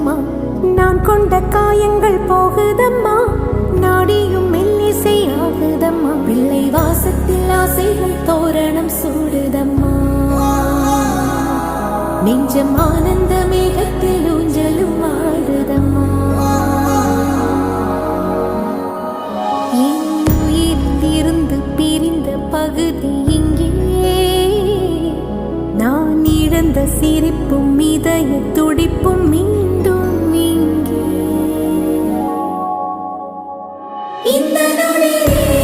சொந்தமா நான் கொண்ட காயங்கள் போகுதம்மா நாடியும் மெல்லிசை ஆகுதம்மா பிள்ளை வாசத்தில் ஆசைகள் தோரணம் சூடுதம்மா நெஞ்சம் ஆனந்த மேகத்தில் ஊஞ்சலும் ஆடுதம்மா என் உயிரிலிருந்து பிரிந்த பகுதி இங்கே நான் இழந்த சிரிப்பும் இதய துடிப்பும் மீண்டும் இங்கே இந்த நாளிலே